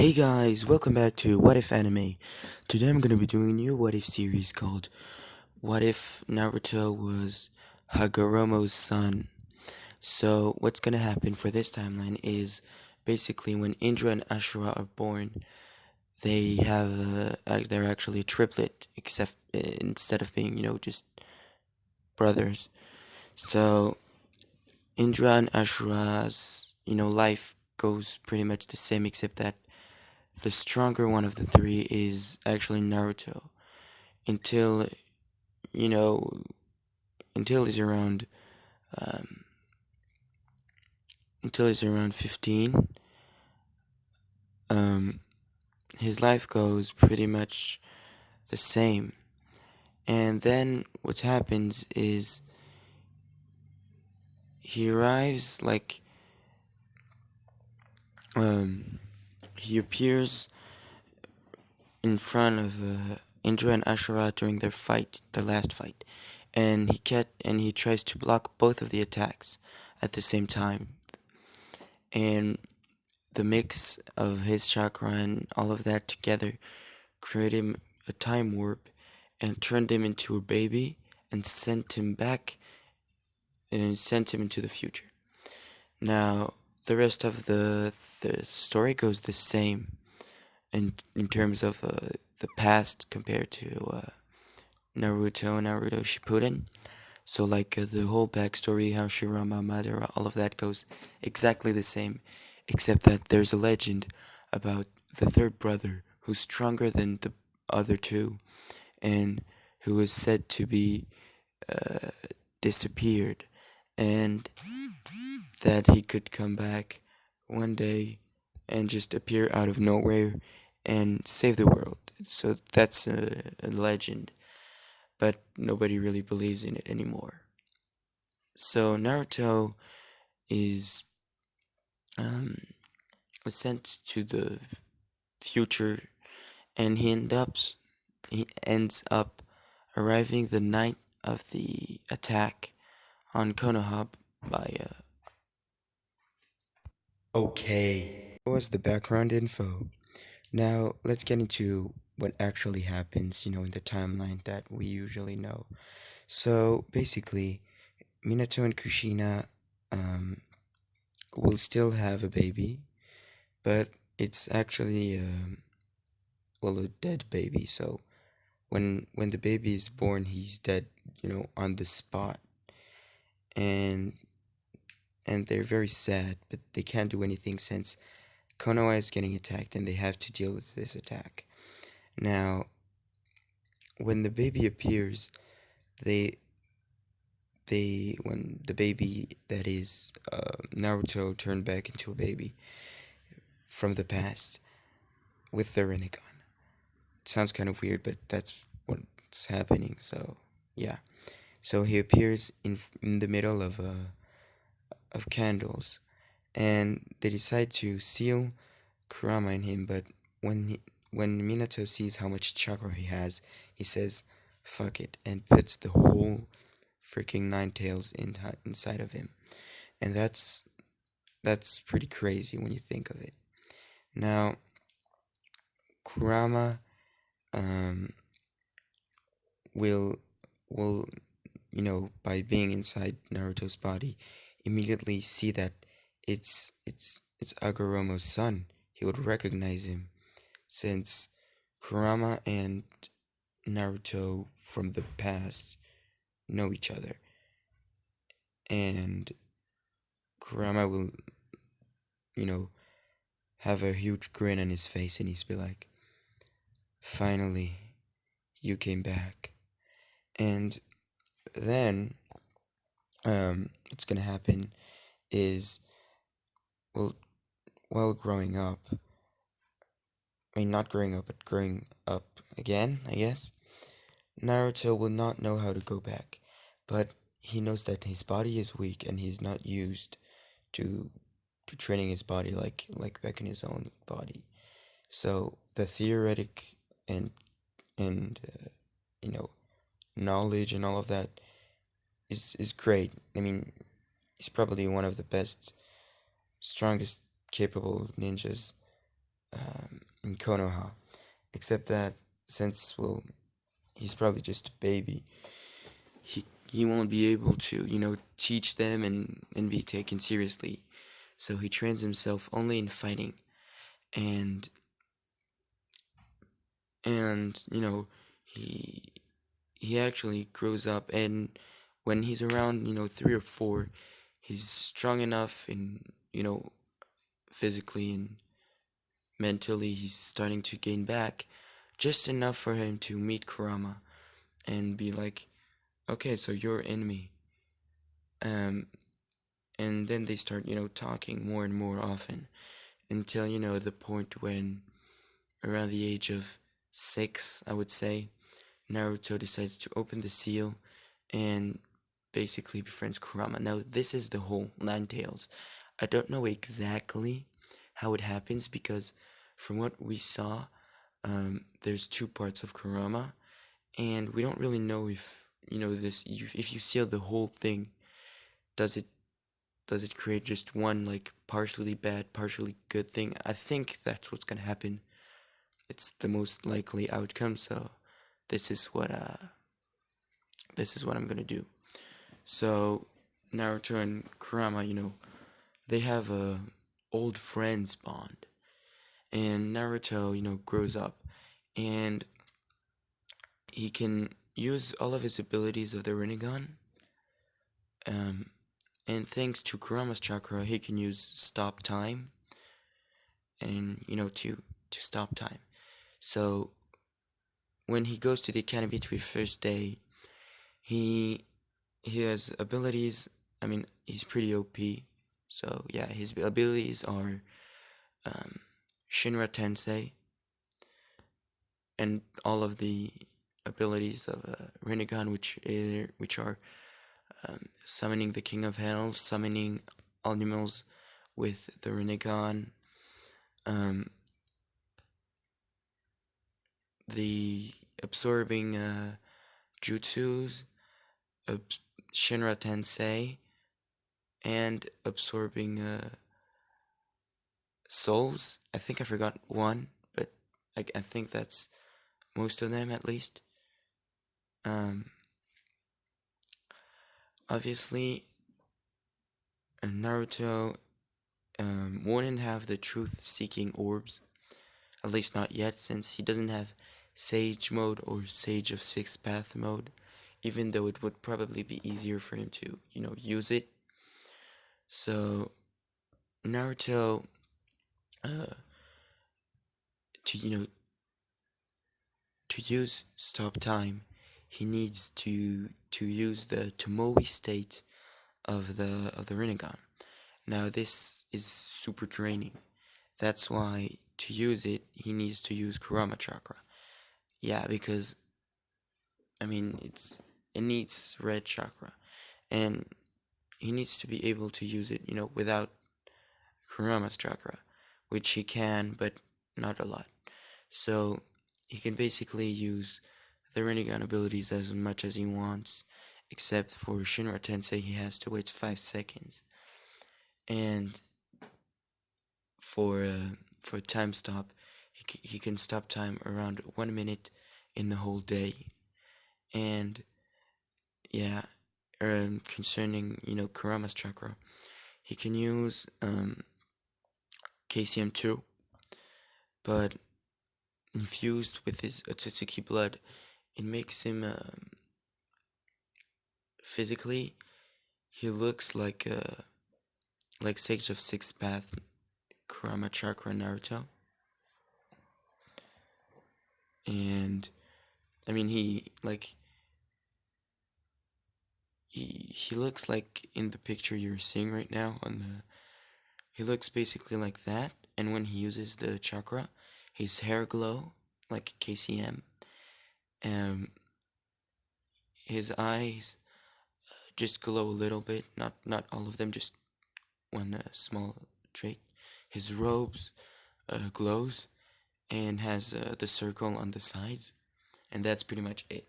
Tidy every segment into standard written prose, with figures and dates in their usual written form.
Hey guys, welcome back to What If Anime. Today I'm gonna be doing a new What If series called What If Naruto was Hagoromo's son. So what's gonna happen for this timeline is basically when Indra and Ashura are born, they're actually a triplet, except instead of being just brothers. So Indra and Ashura's life goes pretty much the same, except that the stronger one of the three is actually Naruto until you know until he's around um, until he's around 15. um, his life goes pretty much the same, and then what happens is he arrives like um, he appears in front of Indra and Ashura during their fight, the last fight, and he tries to block both of the attacks at the same time. And the mix of his chakra and all of that together created him a time warp and turned him into a baby and sent him into the future. Now, the rest of the story goes the same in terms of the past compared to Naruto Shippuden. So like the whole backstory, how Shirama, Madara, all of that goes exactly the same, except that there's a legend about the third brother who's stronger than the other two, and who is said to be uh, disappeared, and that he could come back one day and just appear out of nowhere and save the world. So that's a legend, but nobody really believes in it anymore. So Naruto is um, sent to the future, and he ends up arriving the night of the attack on Konoha by. Okay. That was the background info. Now let's get into what actually happens, in the timeline that we usually know. So basically, Minato and Kushina um, will still have a baby, but it's actually a dead baby. So when the baby is born, he's dead, on the spot, and they're very sad, but they can't do anything since Konoha is getting attacked, and they have to deal with this attack. Now, when the baby appears, they when the baby that is Naruto turned back into a baby from the past with the Rinnegan. It sounds kind of weird, but that's what's happening. So yeah, so he appears in the middle of candles, and they decide to seal Kurama in him. But when Minato sees how much chakra he has, he says, "Fuck it," and puts the whole freaking nine tails inside of him, and that's pretty crazy when you think of it. Now, Kurama um, will will by being inside Naruto's body, immediately see that it's Agoromo's son. He would recognize him since Kurama and Naruto from the past know each other, and Kurama will you know have a huge grin on his face, and he's be like, "Finally, you came back." And then what's gonna happen is, well, while growing up, I mean, not growing up, but growing up again, I guess, Naruto will not know how to go back, but he knows that his body is weak and he's not used to training his body like back in his own body. So the theoretic and and you know knowledge and all of that is great. I mean, he's probably one of the best, strongest, capable ninjas in Konoha. Except that since, well, he's probably just a baby, he won't be able to, teach them and be taken seriously. So he trains himself only in fighting. And he he actually grows up, and when he's around, 3 or 4, he's strong enough in, physically and mentally, he's starting to gain back just enough for him to meet Kurama and be like, okay, so you're in me. Um, and then they start, talking more and more often until, the point when around the age of 6, I would say, Naruto decides to open the seal and basically befriends Kurama. Now, this is the whole Nine Tails. I don't know exactly how it happens because from what we saw, there's 2 parts of Kurama, and we don't really know if if you seal the whole thing, does it create just one like partially bad, partially good thing? I think that's what's gonna happen. It's the most likely outcome. So this is what uh this is what I'm gonna do. So Naruto and Kurama, they have a old friends bond, and Naruto, grows up, and he can use all of his abilities of the Rinnegan. Um, and thanks to Kurama's chakra, he can use stop time, and to stop time. So when he goes to the academy to his first day, he he has abilities. I mean, he's pretty OP. So yeah, his abilities are um, Shinra Tensei and all of the abilities of Rinnegan, which are summoning the King of Hell, summoning animals with the Rinnegan, um, the absorbing jutsus, Shinra Tensei, and absorbing souls. I think I forgot one, but I think that's most of them at least. Um, Obviously, Naruto wouldn't have the truth-seeking orbs, at least not yet, since he doesn't have Sage mode or Sage of Sixth Path mode, even though it would probably be easier for him to, use it. So Naruto, uh, to to use stop time, he needs to use the Tomoe state of the Rinnegan. Now this is super draining. That's why to use it, he needs to use Kurama chakra. Yeah, because I mean it needs red chakra, and he needs to be able to use it, without Kurama's chakra, which he can, but not a lot. So he can basically use the Rinnegan abilities as much as he wants, except for Shinra Tensei, he has to wait 5 seconds, and for time stop, he can stop time around 1 minute in the whole day, and yeah, concerning Kurama's chakra, he can use KCM2, but infused with his Otsutsuki blood, it makes him physically, he looks like Sage of Sixth Path Kurama Chakra Naruto. And I mean he looks like in the picture you're seeing right now on the he looks basically like that, and when he uses the chakra, his hair glow like KCM. His eyes just glow a little bit, not all of them, just one small trait. His robes glows and has the circle on the sides, and that's pretty much it.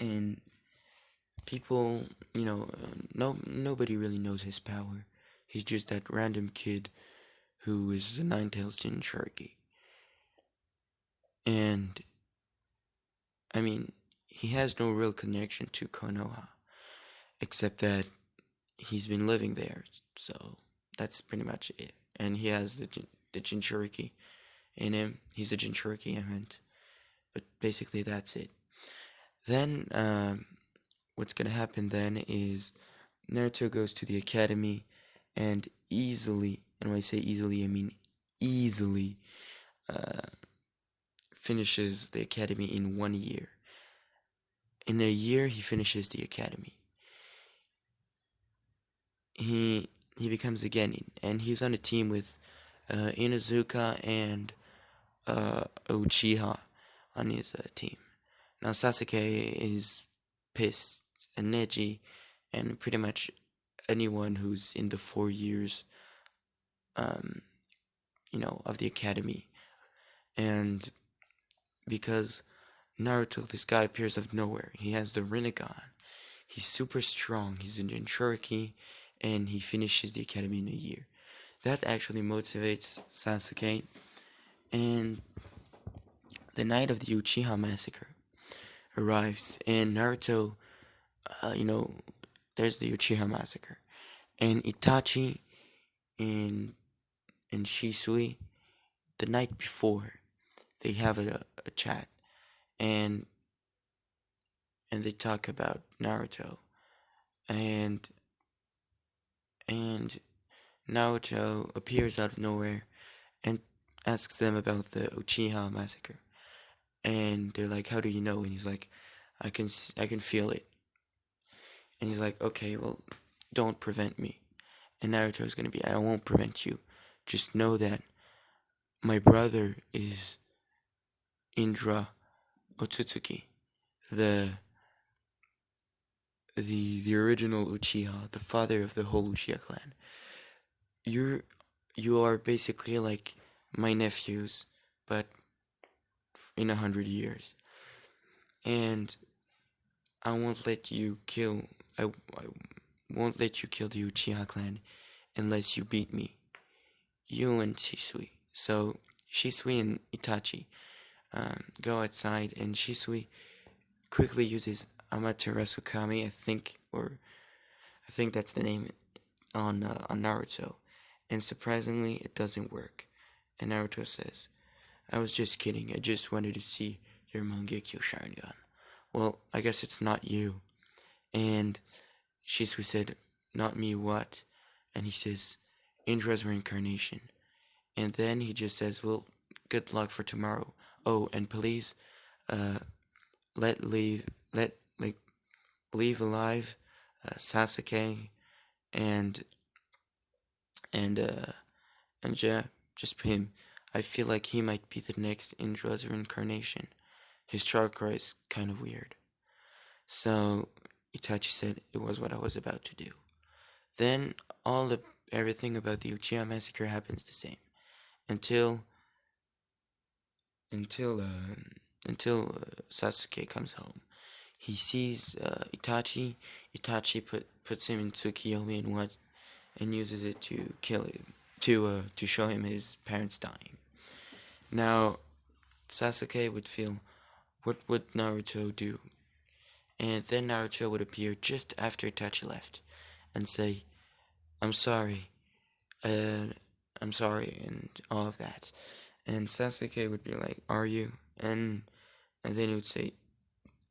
And people, no, nobody really knows his power. He's just that random kid who is the Nine-Tails Jinchuriki. And I mean, he has no real connection to Konoha, except that he's been living there. So that's pretty much it. And he has the Jinchuriki in him. He's a Jinchuriki, I meant. But basically, that's it. Then, what's gonna happen then is Naruto goes to the academy and easily, and when I say easily, I mean easily, uh, finishes the academy in 1 year. In a year, he finishes the academy. He becomes a genin, and he's on a team with Inuzuka and Uchiha on his team. Now Sasuke is pissed, and Neji, and pretty much anyone who's in the 4 years, um, of the academy. And because Naruto, this guy appears out of nowhere. He has the Rinnegan. He's super strong. He's in Jinchuriki, and he finishes the academy in a year. That actually motivates Sasuke. And the night of the Uchiha massacre arrives, and Naruto, there's the Uchiha massacre, and Itachi and Shisui, the night before, they have a chat, and they talk about Naruto, and and Naruto appears out of nowhere and asks them about the Uchiha massacre, and they're like, "How do you know?" And he's like, I can feel it." And he's like, "Okay, well, don't prevent me." And Naruto's gonna be, "I won't prevent you. Just know that my brother is Indra Otsutsuki, the the original Uchiha, the father of the whole Uchiha clan. You are basically like my nephews, but in 100 years. And I won't let you kill. I won't let you kill the Uchiha clan unless you beat me. You and Shisui." So Shisui and Itachi go outside, and Shisui quickly uses Amaterasu Kami, I think that's the name on Naruto, and surprisingly, it doesn't work. And Naruto says, "I was just kidding. I just wanted to see your Mangekyo Sharingan." "Well, I guess it's not you." And Shisui said, "Not me, what?" And he says, "Indra's reincarnation." And then he just says, "Well, good luck for tomorrow. Oh, and please, uh, let leave, let like leave alive Sasuke and and uh and yeah, just him. I feel like he might be the next Indra's reincarnation. His chakra is kind of weird." So Itachi said it was what I was about to do. Then everything about the Uchiha massacre happens the same until until uh, until Sasuke comes home. He sees Itachi. Itachi puts him in Tsukiyomi and uses it to kill him, to show him his parents dying. Now Sasuke would feel, what would Naruto do? And then Naruto would appear just after Itachi left and say, "I'm sorry, uh, I'm sorry," and all of that. And Sasuke would be like, "Are you?" And then he would say,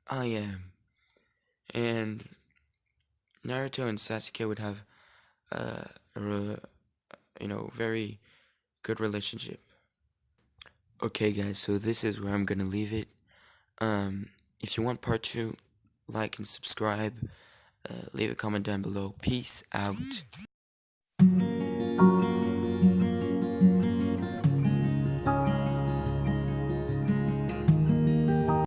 "I am." And Naruto and Sasuke would have a very good relationship. Okay, guys, so this is where I'm gonna leave it. If you want part two, like and subscribe. Leave a comment down below. Peace out.